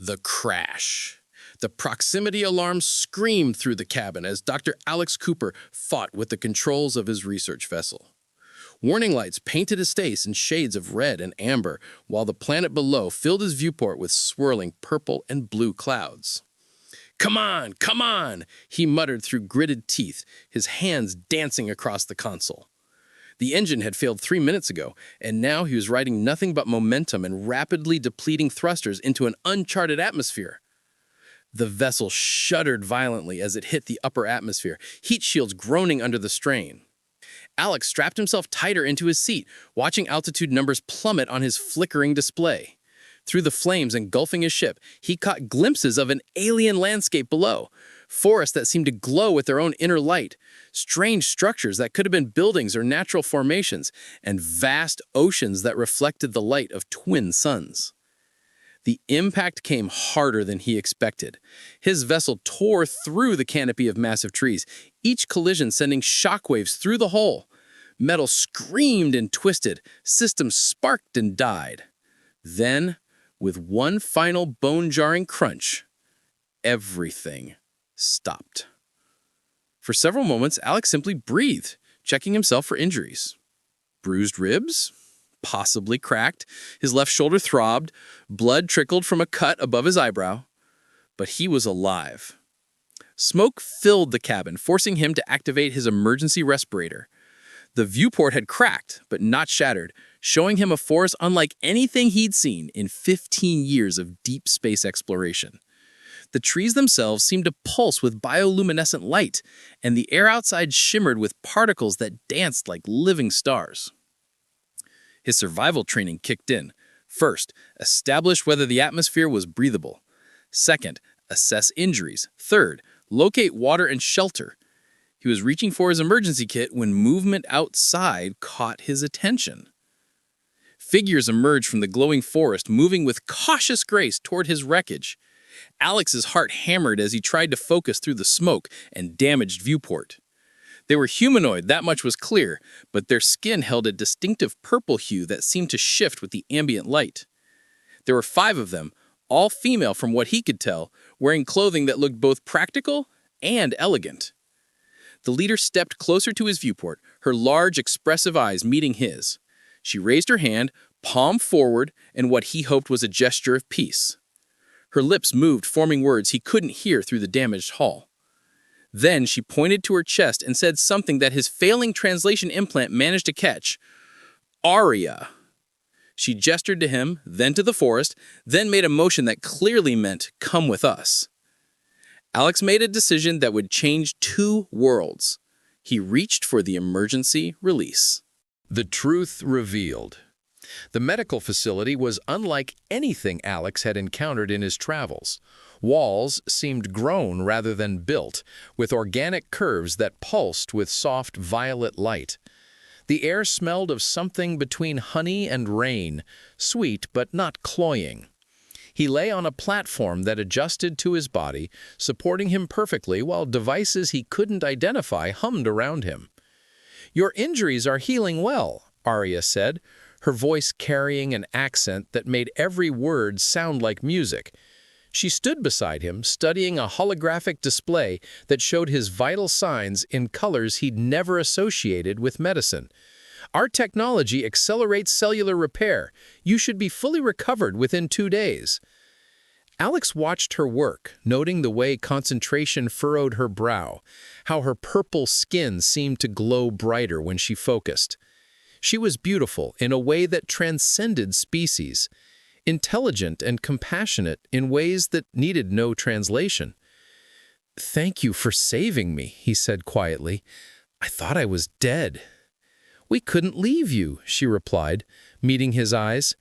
The crash. The proximity alarm screamed through the cabin as Dr. Alex Cooper fought with the controls of his research vessel. Warning lights painted his face in shades of red and amber, while the planet below filled his viewport with swirling purple and blue clouds. "Come on, come on," he muttered through gritted teeth, his hands dancing across the console. The engine had failed 3 minutes ago, and now he was riding nothing but momentum and rapidly depleting thrusters into an uncharted atmosphere. The vessel shuddered violently as it hit the upper atmosphere, heat shields groaning under the strain. Alex strapped himself tighter into his seat, watching altitude numbers plummet on his flickering display. Through the flames engulfing his ship, he caught glimpses of an alien landscape below, forests that seemed to glow with their own inner light, strange structures that could have been buildings or natural formations, and vast oceans that reflected the light of twin suns. The impact came harder than he expected. His vessel tore through the canopy of massive trees, each collision sending shockwaves through the hull. Metal screamed and twisted, systems sparked and died. Then, with one final bone-jarring crunch, everything stopped. For several moments, Alex simply breathed, checking himself for injuries. Bruised ribs? Possibly cracked. His left shoulder throbbed. Blood trickled from a cut above his eyebrow. But he was alive. Smoke filled the cabin, forcing him to activate his emergency respirator. The viewport had cracked, but not shattered, showing him a forest unlike anything he'd seen in 15 years of deep space exploration. The trees themselves seemed to pulse with bioluminescent light, and the air outside shimmered with particles that danced like living stars. His survival training kicked in. First, establish whether the atmosphere was breathable. Second, assess injuries. Third, locate water and shelter. He was reaching for his emergency kit when movement outside caught his attention. Figures emerged from the glowing forest, moving with cautious grace toward his wreckage. Alex's heart hammered as he tried to focus through the smoke and damaged viewport. They were humanoid, that much was clear, but their skin held a distinctive purple hue that seemed to shift with the ambient light. There were 5 of them, all female from what he could tell, wearing clothing that looked both practical and elegant. The leader stepped closer to his viewport, her large, expressive eyes meeting his. She raised her hand, palm forward, in what he hoped was a gesture of peace. Her lips moved, forming words he couldn't hear through the damaged hull. Then she pointed to her chest and said something that his failing translation implant managed to catch. "Aria." She gestured to him, then to the forest, then made a motion that clearly meant, "Come with us." Alex made a decision that would change 2 worlds. He reached for the emergency release. The truth revealed. The medical facility was unlike anything Alex had encountered in his travels. Walls seemed grown rather than built, with organic curves that pulsed with soft violet light. The air smelled of something between honey and rain, sweet but not cloying. He lay on a platform that adjusted to his body, supporting him perfectly while devices he couldn't identify hummed around him. "Your injuries are healing well," Aria said, her voice carrying an accent that made every word sound like music. She stood beside him, studying a holographic display that showed his vital signs in colors he'd never associated with medicine. "Our technology accelerates cellular repair. You should be fully recovered within 2 days." Alex watched her work, noting the way concentration furrowed her brow, how her purple skin seemed to glow brighter when she focused. She was beautiful in a way that transcended species, intelligent and compassionate in ways that needed no translation. "Thank you for saving me," he said quietly. "I thought I was dead." "We couldn't leave you," she replied, meeting his eyes.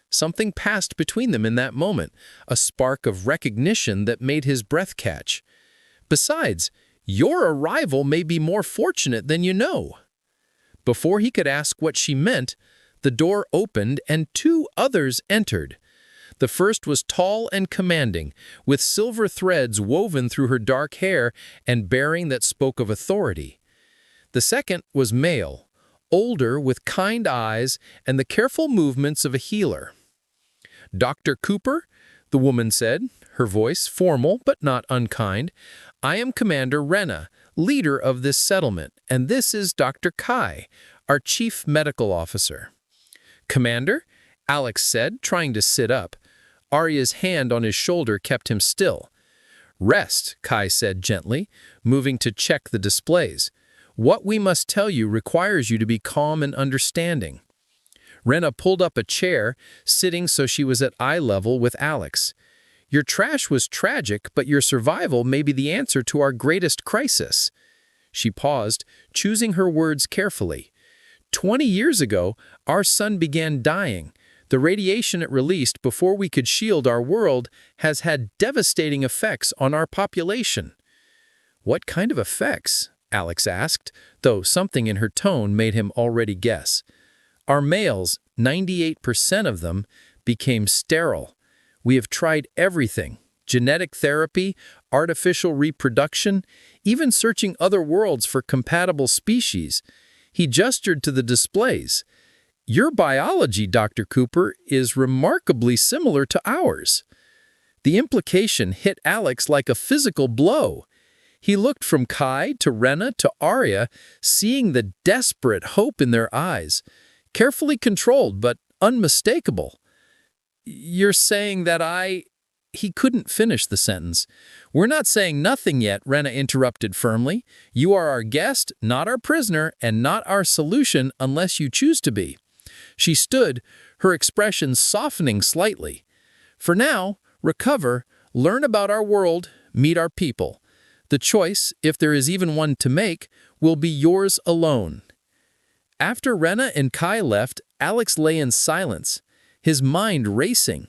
Something passed between them in that moment, a spark of recognition that made his breath catch. "Besides, your arrival may be more fortunate than you know." Before he could ask what she meant, the door opened and 2 others entered. The first was tall and commanding, with silver threads woven through her dark hair and bearing that spoke of authority. The second was male, older with kind eyes and the careful movements of a healer. "Dr. Cooper, the woman said, her voice formal but not unkind. "I am Commander Rena, leader of this settlement, and this is Dr. Kai, our chief medical officer." "Commander?" Alex said, trying to sit up. Arya's hand on his shoulder kept him still. "Rest," Kai said gently, moving to check the displays. "What we must tell you requires you to be calm and understanding." Rena pulled up a chair, sitting so she was at eye level with Alex. "Your trash was tragic, but your survival may be the answer to our greatest crisis." She paused, choosing her words carefully. 20 years ago, our sun began dying. The radiation it released before we could shield our world has had devastating effects on our population." "What kind of effects?" Alex asked, though something in her tone made him already guess. "Our males, 98% of them, became sterile. We have tried everything: genetic therapy, artificial reproduction, even searching other worlds for compatible species." He gestured to the displays. "Your biology, Dr. Cooper, is remarkably similar to ours." The implication hit Alex like a physical blow. He looked from Kai to Rena to Arya, seeing the desperate hope in their eyes. Carefully controlled, but unmistakable. "You're saying that I—" He couldn't finish the sentence. "We're not saying nothing yet," Rena interrupted firmly. "You are our guest, not our prisoner, and not our solution unless you choose to be." She stood, her expression softening slightly. "For now, recover, learn about our world, meet our people. The choice, if there is even one to make, will be yours alone." After Rena and Kai left, Alex lay in silence, his mind racing.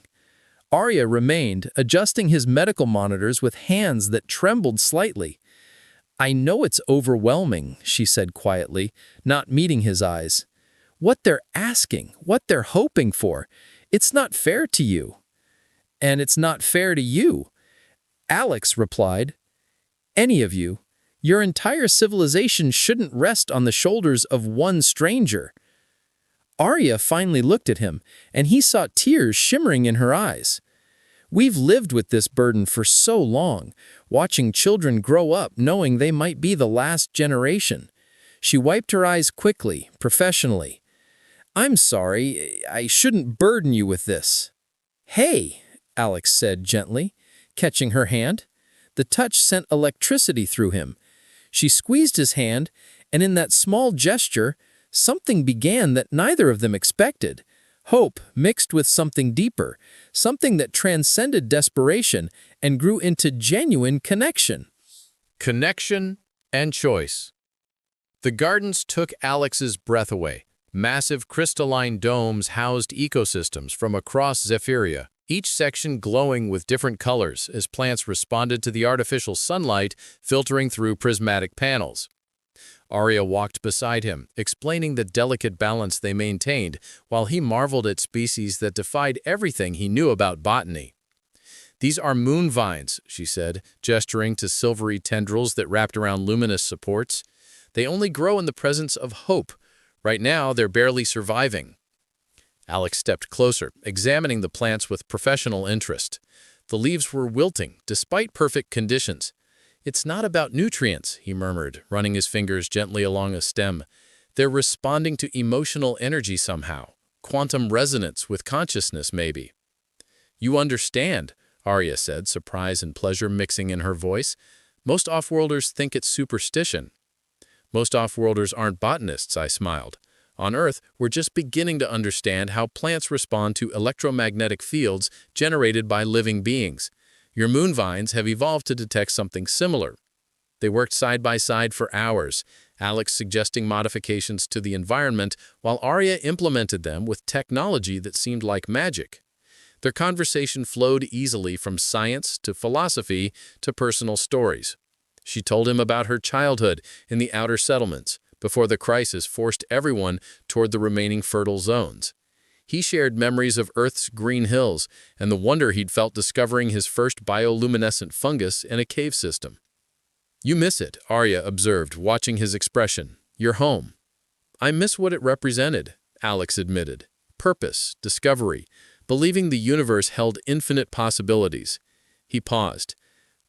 Arya remained, adjusting his medical monitors with hands that trembled slightly. "I know it's overwhelming," she said quietly, not meeting his eyes. "What they're asking, what they're hoping for, it's not fair to you." "And it's not fair to you," Alex replied. "Any of you. Your entire civilization shouldn't rest on the shoulders of one stranger." Arya finally looked at him, and he saw tears shimmering in her eyes. "We've lived with this burden for so long, watching children grow up knowing they might be the last generation." She wiped her eyes quickly, professionally. "I'm sorry, I shouldn't burden you with this." "Hey," Alex said gently, catching her hand. The touch sent electricity through him. She squeezed his hand, and in that small gesture, something began that neither of them expected. Hope mixed with something deeper, something that transcended desperation and grew into genuine connection. Connection and choice. The gardens took Alex's breath away. Massive crystalline domes housed ecosystems from across Zephyria, each section glowing with different colors as plants responded to the artificial sunlight filtering through prismatic panels. Arya walked beside him, explaining the delicate balance they maintained, while he marveled at species that defied everything he knew about botany. "These are moon vines," she said, gesturing to silvery tendrils that wrapped around luminous supports. "They only grow in the presence of hope. Right now, they're barely surviving." Alex stepped closer, examining the plants with professional interest. The leaves were wilting, despite perfect conditions. "It's not about nutrients," he murmured, running his fingers gently along a stem. "They're responding to emotional energy somehow. Quantum resonance with consciousness, maybe." "You understand," Arya said, surprise and pleasure mixing in her voice. "Most off-worlders think it's superstition." "Most off-worlders aren't botanists," I smiled. "On Earth, we're just beginning to understand how plants respond to electromagnetic fields generated by living beings. Your moon vines have evolved to detect something similar." They worked side by side for hours, Alex suggesting modifications to the environment while Arya implemented them with technology that seemed like magic. Their conversation flowed easily from science to philosophy to personal stories. She told him about her childhood in the outer settlements, before the crisis forced everyone toward the remaining fertile zones. He shared memories of Earth's green hills and the wonder he'd felt discovering his first bioluminescent fungus in a cave system. "You miss it," Arya observed, watching his expression. "Your home." "I miss what it represented," Alex admitted. "Purpose, discovery. believing the universe held infinite possibilities. He paused.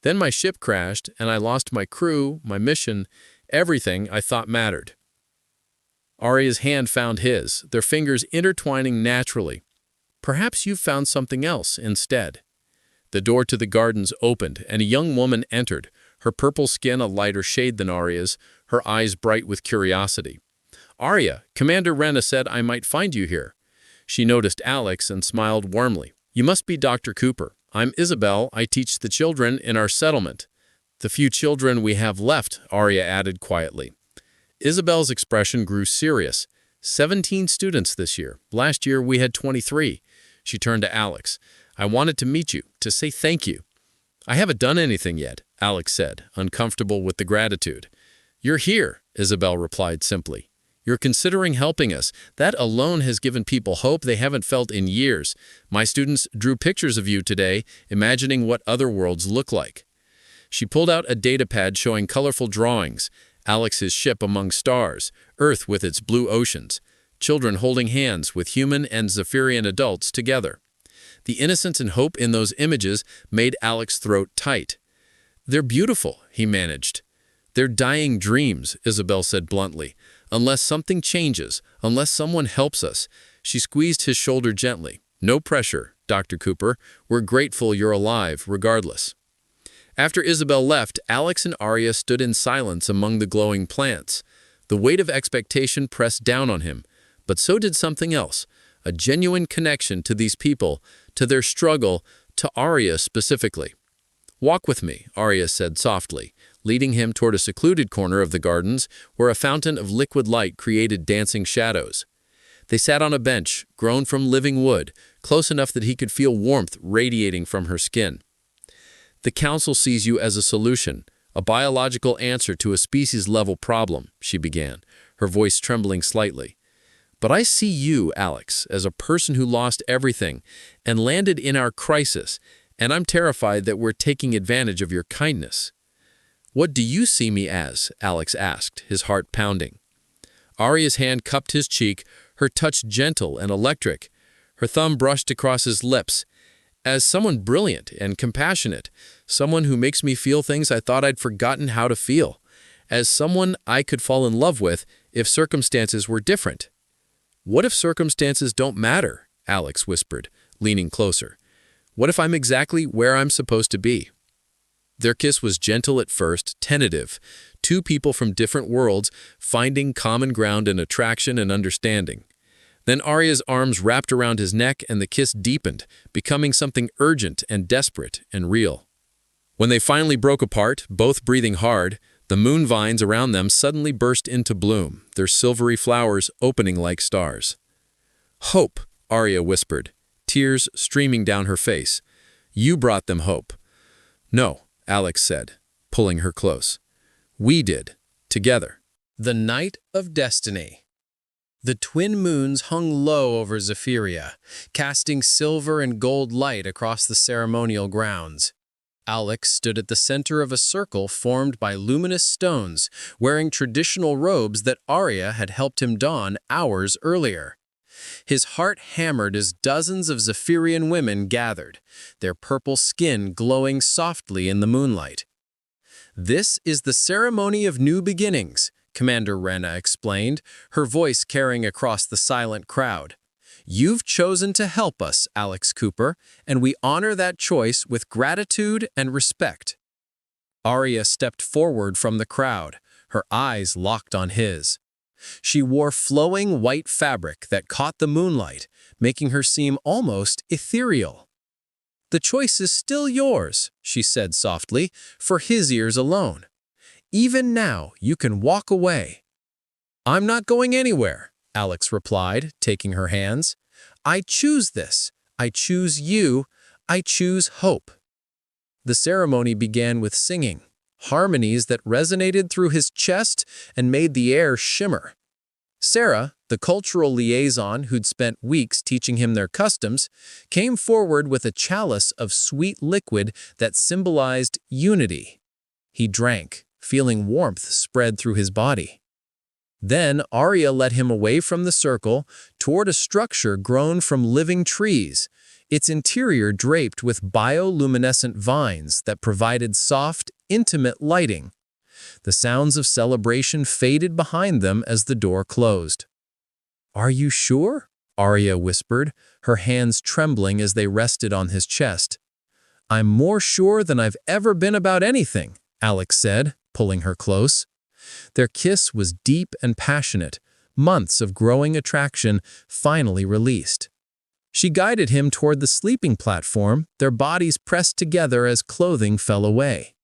Then my ship crashed, and I lost my crew, my mission, everything I thought mattered. Arya's hand found his, their fingers intertwining naturally. Perhaps you've found something else instead. The door to the gardens opened, and a young woman entered, her purple skin a lighter shade than Arya's, her eyes bright with curiosity. "Arya, Commander Rena said I might find you here." She noticed Alex and smiled warmly. "You must be Dr. Cooper. I'm Isabel. I teach the children in our settlement." "The few children we have left," Arya added quietly. Isabel's expression grew serious. 17 students this year. Last year we had 23. She turned to Alex. "I wanted to meet you, to say thank you." "I haven't done anything yet," Alex said, uncomfortable with the gratitude. "You're here," Isabel replied simply. "You're considering helping us. That alone has given people hope they haven't felt in years. My students drew pictures of you today, imagining what other worlds look like." She pulled out a datapad showing colorful drawings. Alex's ship among stars, Earth with its blue oceans, children holding hands with human and Zephyrian adults together. The innocence and hope in those images made Alex's throat tight. "They're beautiful," he managed. "They're dying dreams," Isabel said bluntly. "Unless something changes, unless someone helps us." She squeezed his shoulder gently. "No pressure, Dr. Cooper. We're grateful you're alive, regardless." After Isabel left, Alex and Arya stood in silence among the glowing plants. The weight of expectation pressed down on him, but so did something else, a genuine connection to these people, to their struggle, to Arya specifically. "Walk with me," Arya said softly, leading him toward a secluded corner of the gardens where a fountain of liquid light created dancing shadows. They sat on a bench, grown from living wood, close enough that he could feel warmth radiating from her skin. "The Council sees you as a solution, a biological answer to a species-level problem," she began, her voice trembling slightly. "But I see you, Alex, as a person who lost everything and landed in our crisis, and I'm terrified that we're taking advantage of your kindness." "What do you see me as?" Alex asked, his heart pounding. Arya's hand cupped his cheek, her touch gentle and electric. Her thumb brushed across his lips. "As someone brilliant and compassionate, someone who makes me feel things I thought I'd forgotten how to feel, as someone I could fall in love with if circumstances were different." "What if circumstances don't matter?" Alex whispered, leaning closer. "What if I'm exactly where I'm supposed to be?" Their kiss was gentle at first, tentative, two people from different worlds finding common ground in attraction and understanding. Then Arya's arms wrapped around his neck and the kiss deepened, becoming something urgent and desperate and real. When they finally broke apart, both breathing hard, the moon vines around them suddenly burst into bloom, their silvery flowers opening like stars. "Hope," Arya whispered, tears streaming down her face. "You brought them hope." "No," Alex said, pulling her close. "We did, together." The night of destiny. The twin moons hung low over Zephyria, casting silver and gold light across the ceremonial grounds. Alex stood at the center of a circle formed by luminous stones, wearing traditional robes that Arya had helped him don hours earlier. His heart hammered as dozens of Zephyrian women gathered, their purple skin glowing softly in the moonlight. "This is the ceremony of new beginnings," Commander Rena explained, her voice carrying across the silent crowd. "You've chosen to help us, Alex Cooper, and we honor that choice with gratitude and respect." Arya stepped forward from the crowd, her eyes locked on his. She wore flowing white fabric that caught the moonlight, making her seem almost ethereal. "The choice is still yours," she said softly, for his ears alone. "Even now, you can walk away." "I'm not going anywhere," Alex replied, taking her hands. "I choose this. I choose you. I choose hope." The ceremony began with singing, harmonies that resonated through his chest and made the air shimmer. Sarah, the cultural liaison who'd spent weeks teaching him their customs, came forward with a chalice of sweet liquid that symbolized unity. He drank, feeling warmth spread through his body. Then Arya led him away from the circle toward a structure grown from living trees, its interior draped with bioluminescent vines that provided soft, intimate lighting. The sounds of celebration faded behind them as the door closed. "Are you sure?" Arya whispered, her hands trembling as they rested on his chest. "I'm more sure than I've ever been about anything," Alex said, pulling her close. Their kiss was deep and passionate, months of growing attraction finally released. She guided him toward the sleeping platform, their bodies pressed together as clothing fell away.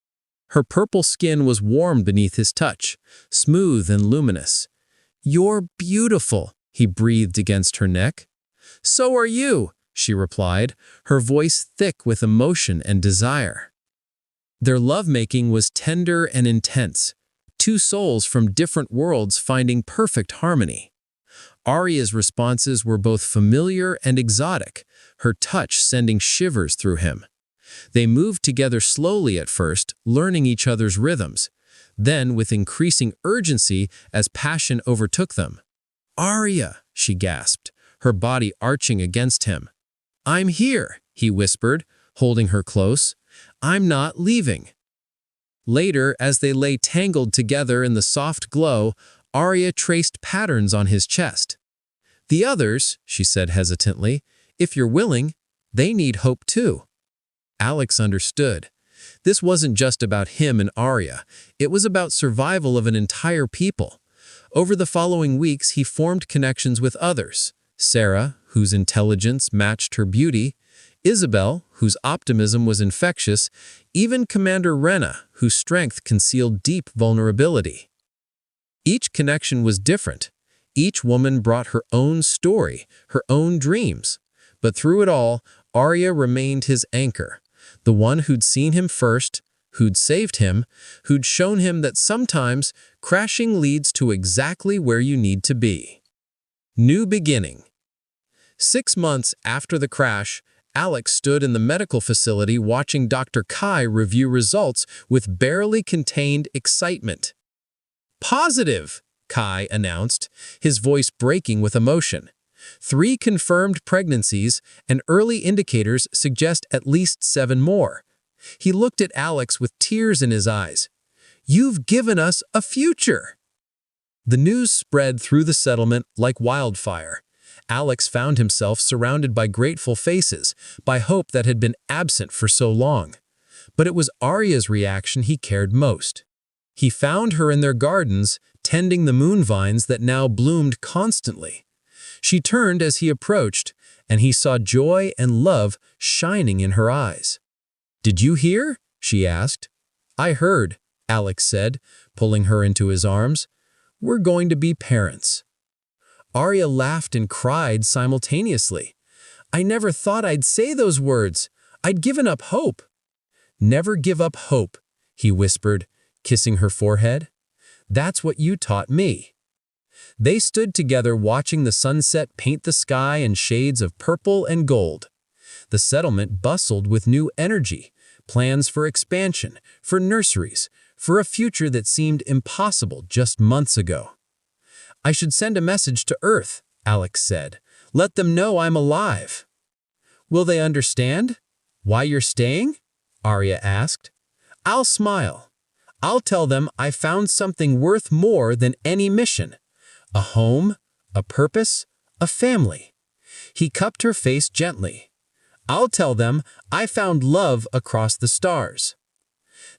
Her purple skin was warm beneath his touch, smooth and luminous. "You're beautiful," he breathed against her neck. "So are you," she replied, her voice thick with emotion and desire. Their lovemaking was tender and intense, two souls from different worlds finding perfect harmony. Arya's responses were both familiar and exotic, her touch sending shivers through him. They moved together slowly at first, learning each other's rhythms, then with increasing urgency as passion overtook them. "Arya," she gasped, her body arching against him. "I'm here," he whispered, holding her close. "I'm not leaving." Later, as they lay tangled together in the soft glow, Arya traced patterns on his chest. "The others," she said hesitantly, "if you're willing, they need hope too." Alex understood. This wasn't just about him and Arya. It was about survival of an entire people. Over the following weeks, he formed connections with others. Sarah, whose intelligence matched her beauty, Isabel, whose optimism was infectious, even Commander Rena, whose strength concealed deep vulnerability. Each connection was different. Each woman brought her own story, her own dreams. But through it all, Arya remained his anchor, the one who'd seen him first, who'd saved him, who'd shown him that sometimes crashing leads to exactly where you need to be. New beginning. 6 months after the crash, Alex stood in the medical facility watching Dr. Kai review results with barely contained excitement. "Positive," Kai announced, his voice breaking with emotion. 3 confirmed pregnancies, and early indicators suggest at least 7 more. He looked at Alex with tears in his eyes. "You've given us a future." The news spread through the settlement like wildfire. Alex found himself surrounded by grateful faces, by hope that had been absent for so long. But it was Arya's reaction he cared most. He found her in their gardens, tending the moon vines that now bloomed constantly. She turned as he approached, and he saw joy and love shining in her eyes. "Did you hear?" she asked. "I heard," Alex said, pulling her into his arms. "We're going to be parents." Arya laughed and cried simultaneously. "I never thought I'd say those words. I'd given up hope." "Never give up hope," he whispered, kissing her forehead. "That's what you taught me." They stood together watching the sunset paint the sky in shades of purple and gold. The settlement bustled with new energy, plans for expansion, for nurseries, for a future that seemed impossible just months ago. "I should send a message to Earth," Alex said. "Let them know I'm alive." "Will they understand why you're staying?" Arya asked. "I'll smile. I'll tell them I found something worth more than any mission. A home, a purpose, a family." He cupped her face gently. "I'll tell them I found love across the stars."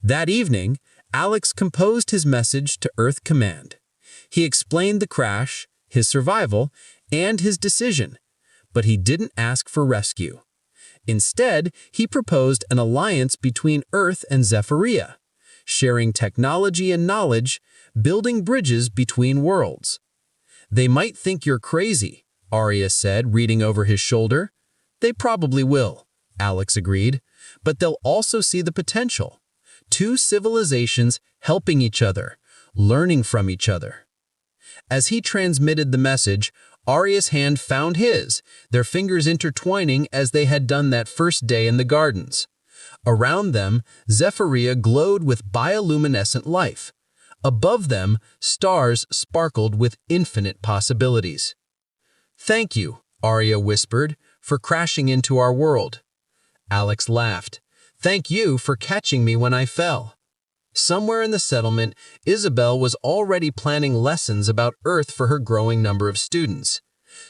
That evening, Alex composed his message to Earth Command. He explained the crash, his survival, and his decision, but he didn't ask for rescue. Instead, he proposed an alliance between Earth and Zephyria, sharing technology and knowledge, building bridges between worlds. "They might think you're crazy," Arya said, reading over his shoulder. "They probably will," Alex agreed, "but they'll also see the potential. 2 civilizations helping each other, learning from each other." As he transmitted the message, Arya's hand found his, their fingers intertwining as they had done that first day in the gardens. Around them, Zephyria glowed with bioluminescent life. Above them, stars sparkled with infinite possibilities. "Thank you," Arya whispered, for crashing into our world." Alex laughed. "Thank you for catching me when I fell." Somewhere in the settlement, Isabel was already planning lessons about Earth for her growing number of students.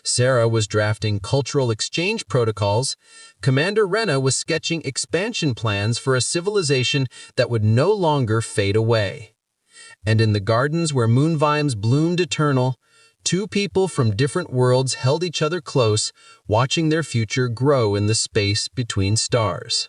Sarah was drafting cultural exchange protocols. Commander Rena was sketching expansion plans for a civilization that would no longer fade away. And in the gardens where moonvines bloomed eternal, two people from different worlds held each other close, watching their future grow in the space between stars.